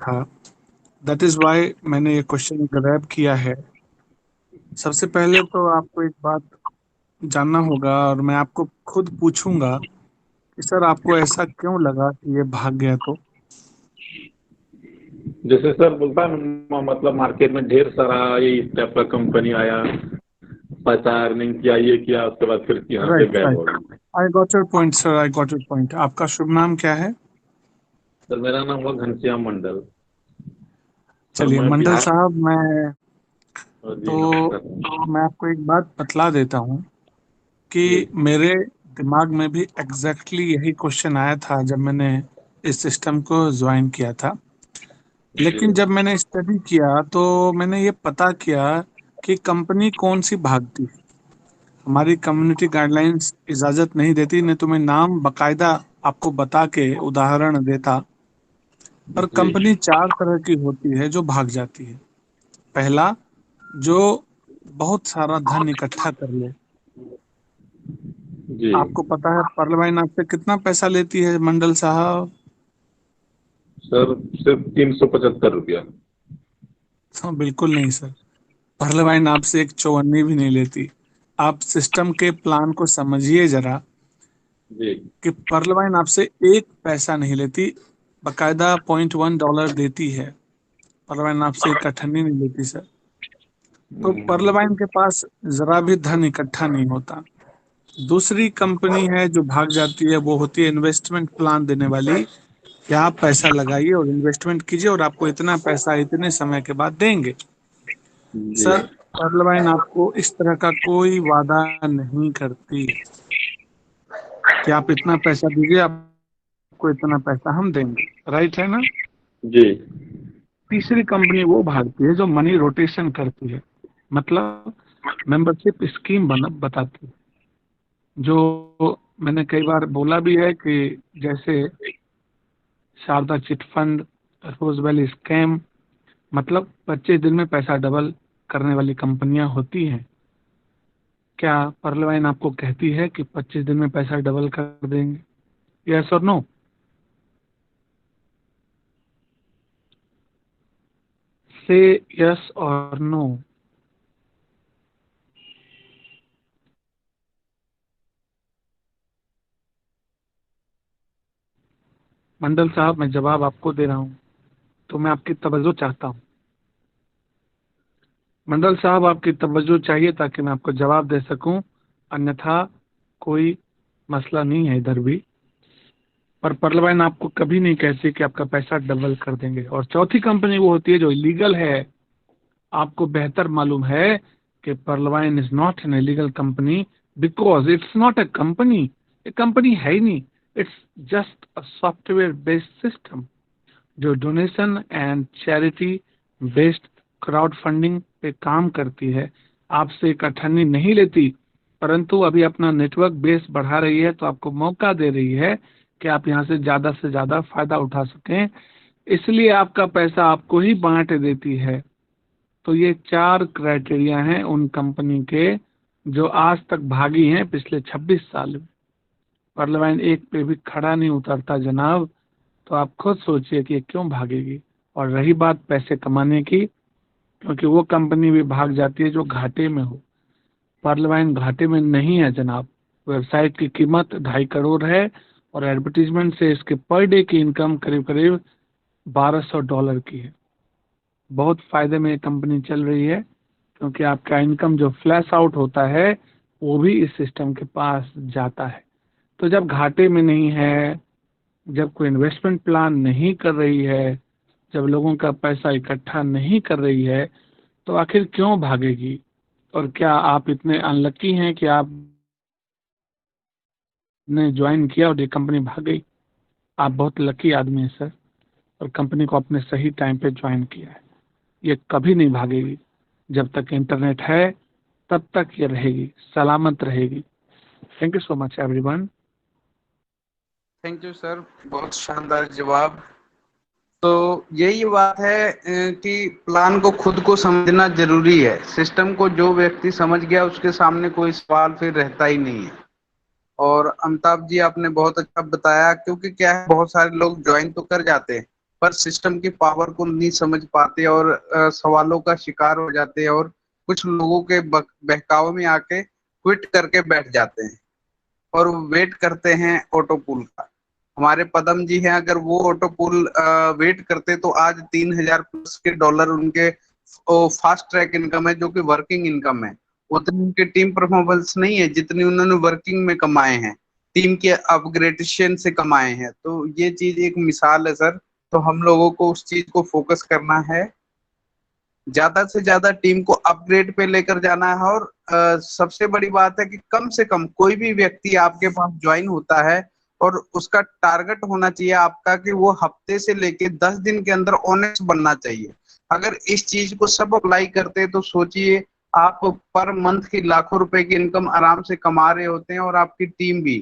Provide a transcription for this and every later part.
था, that is why मैंने ये क्वेश्चन ग्रैब किया है। सबसे पहले तो आपको एक बात जानना होगा और मैं आपको खुद पूछूंगा कि सर आपको ऐसा क्यों लगा कि ये भाग गया। तो जैसे सर बोलता है मतलब मार्केट में ढेर सारा ये इस टाइप का कंपनी आया, पैसा अर्निंग किया, ये किया, उसके बाद फिर यहाँ से राइट गायब हो राइट, गया। I got your point sir, I got your point. आपका शुभ नाम क्या है? सर मेरा नाम हुआ घनश्याम मंडल। सर चलिए मैं मंडल बिहार। साहब, मैं जी तो नमस्कार। मैं आपको एक बात बतला देता हूँ कि जी मेरे दिमाग में भी एग्जैक्टली यही क्वेश्चन आया था जब मैंने इस सिस्टम को ज्वाइन किया था। जी लेकिन जब मैंने स्टडी किया तो मैंने ये पता किया कि कंपनी कौन सी भागती है। हमारी कम्युनिटी गाइडलाइंस इजाजत नहीं देती, नहीं तो मैं नाम बकायदा आपको बता के उदाहरण देता। और जी कंपनी चार तरह की होती है जो भाग जाती है। पहला, जो बहुत सारा धन इकट्ठा कर ले। जी आपको पता है पर्ल वाइन आपसे कितना पैसा लेती है मंडल साहब? सर सिर्फ 375 रुपया। हाँ, बिल्कुल नहीं सर। पर्ल वाइन आपसे एक चौवन्नी भी नहीं लेती। आप सिस्टम के प्लान को समझिए जरा जी कि पर्ल वाइन आपसे एक पैसा नहीं लेती, बकायदा $0.1 देती है। पर्ल वाइन आपसे एक अठन्नी नहीं लेती सर। तो पर्ल वाइन के पास जरा भी धन इकट्ठा नहीं होता। दूसरी कंपनी है जो भाग जाती है, वो होती है इन्वेस्टमेंट प्लान देने वाली, कि आप पैसा लगाइए और इन्वेस्टमेंट कीजिए और आपको इतना पैसा इतने समय के बाद देंगे। जी सर पर्ल वाइन आपको इस तरह का कोई वादा नहीं करती कि आप इतना पैसा दीजिए, आपको इतना पैसा हम देंगे। राइट है ना? जी तीसरी कंपनी वो भागती है जो मनी रोटेशन करती है, मतलब मेंबरशिप स्कीम बना बताती है। जो मैंने कई बार बोला भी है कि जैसे शारदा चिट फंड, रोज वैली स्कैम, मतलब 25 दिन में पैसा डबल करने वाली कंपनियां होती हैं। क्या पर्ल वाइन आपको कहती है कि 25 दिन में पैसा डबल कर देंगे? यस और नो? से यस और नो। मंडल साहब, मैं जवाब आपको दे रहा हूँ तो मैं आपकी तवज्जो चाहता हूँ। मंडल साहब, आपकी तवज्जो चाहिए ताकि मैं आपको जवाब दे सकूं, अन्यथा कोई मसला नहीं है इधर भी। पर पर्ल वाइन आपको कभी नहीं कहती कि आपका पैसा डबल कर देंगे। और चौथी कंपनी वो होती है जो इलीगल है। आपको बेहतर मालूम है कि Pearl Vine is not an illegal company, because it's not a company. ये कंपनी है ही नहीं। It's just a software based system जो donation and charity based crowd funding पे काम करती है। आपसे एक अठन्नी नहीं लेती, परंतु अभी अपना नेटवर्क बेस बढ़ा रही है, तो आपको मौका दे रही है कि आप यहाँ से ज़्यादा फायदा उठा सकें। इसलिए आपका पैसा आपको ही बांट देती है। तो ये चार क्राइटेरिया हैं उन कंपनी के जो आज तक भागी हैं पिछले 26 साल में। पर्लवाइन एक पे भी खड़ा नहीं उतरता जनाब। तो आप खुद सोचिए कि ये क्यों भागेगी। और रही बात पैसे कमाने की, क्योंकि वो कंपनी भी भाग जाती है जो घाटे में हो। पर्लवाइन घाटे में नहीं है जनाब। वेबसाइट की कीमत 2.5 करोड़ है और एडवर्टीजमेंट से इसके पर डे की इनकम करीब करीब $1200 की है। बहुत फायदे में ये कंपनी चल रही है, क्योंकि आपका इनकम जो फ्लैश आउट होता है वो भी इस सिस्टम के पास जाता है। तो जब घाटे में नहीं है, जब कोई इन्वेस्टमेंट प्लान नहीं कर रही है, जब लोगों का पैसा इकट्ठा नहीं कर रही है, तो आखिर क्यों भागेगी? और क्या आप इतने अनलक्की हैं कि आपने ज्वाइन किया और ये कंपनी भाग गई? आप बहुत लकी आदमी हैं सर, और कंपनी को आपने सही टाइम पे ज्वाइन किया है। ये कभी नहीं भागेगी। जब तक इंटरनेट है तब तक ये रहेगी, सलामत रहेगी। Thank you so much everyone. Thank you sir, बहुत शानदार जवाब। तो यही बात है कि प्लान को खुद को समझना जरूरी है। सिस्टम को जो व्यक्ति समझ गया उसके सामने कोई सवाल फिर रहता ही नहीं है। और अमिताभ जी आपने बहुत अच्छा बताया, क्योंकि क्या है बहुत सारे लोग ज्वाइन तो कर जाते हैं पर सिस्टम की पावर को नहीं समझ पाते और सवालों का शिकार हो जाते हैं और कुछ लोगों के बहकावे में आके क्विट करके बैठ जाते हैं और वेट करते हैं ऑटो पूल का। हमारे पदम जी हैं, अगर वो ऑटो पूल वेट करते तो आज 3,000 प्लस के डॉलर उनके फास्ट ट्रैक इनकम है, जो कि वर्किंग इनकम है। उतनी उनकी टीम परफॉर्मेंस नहीं है जितनी उन्होंने वर्किंग में कमाए हैं, टीम के अपग्रेडेशन से कमाए हैं। तो ये चीज एक मिसाल है सर। तो हम लोगों को उस चीज को फोकस करना है, ज्यादा से ज्यादा टीम को अपग्रेड पे लेकर जाना है। और सबसे बड़ी बात है कि कम से कम कोई भी व्यक्ति आपके पास ज्वाइन होता है और उसका टारगेट होना चाहिए आपका कि वो हफ्ते से लेके 10 दिन के अंदर ऑनेस्ट बनना चाहिए। अगर इस चीज को सब अप्लाई करते हैं तो सोचिए आप पर मंथ की लाखों रुपए की इनकम आराम से कमा रहे होते हैं और आपकी टीम भी।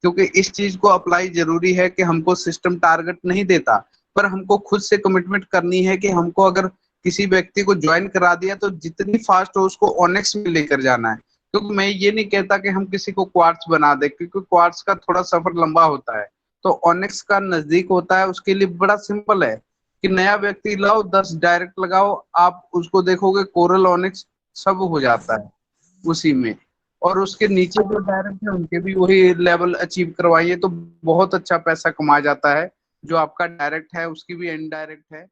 क्योंकि इस चीज को अप्लाई जरूरी है कि हमको सिस्टम टारगेट नहीं देता, पर हमको खुद से कमिटमेंट करनी है कि हमको अगर किसी व्यक्ति को ज्वाइन करा दिया तो जितनी फास्ट हो उसको ऑनेक्स में लेकर जाना है। क्योंकि मैं ये नहीं कहता कि हम किसी को क्वार्ट्स बना दे, क्योंकि क्वार्ट्स का थोड़ा सफर लंबा होता है। तो ऑनेक्स का नजदीक होता है, उसके लिए बड़ा सिंपल है कि नया व्यक्ति लाओ, 10 डायरेक्ट लगाओ, आप उसको देखोगे कोरल ऑनेक्स सब हो जाता है उसी में। और उसके नीचे जो डायरेक्ट है उनके भी वही लेवल अचीव करवाइए तो बहुत अच्छा पैसा कमाया जाता है। जो आपका डायरेक्ट है उसकी भी इनडायरेक्ट है।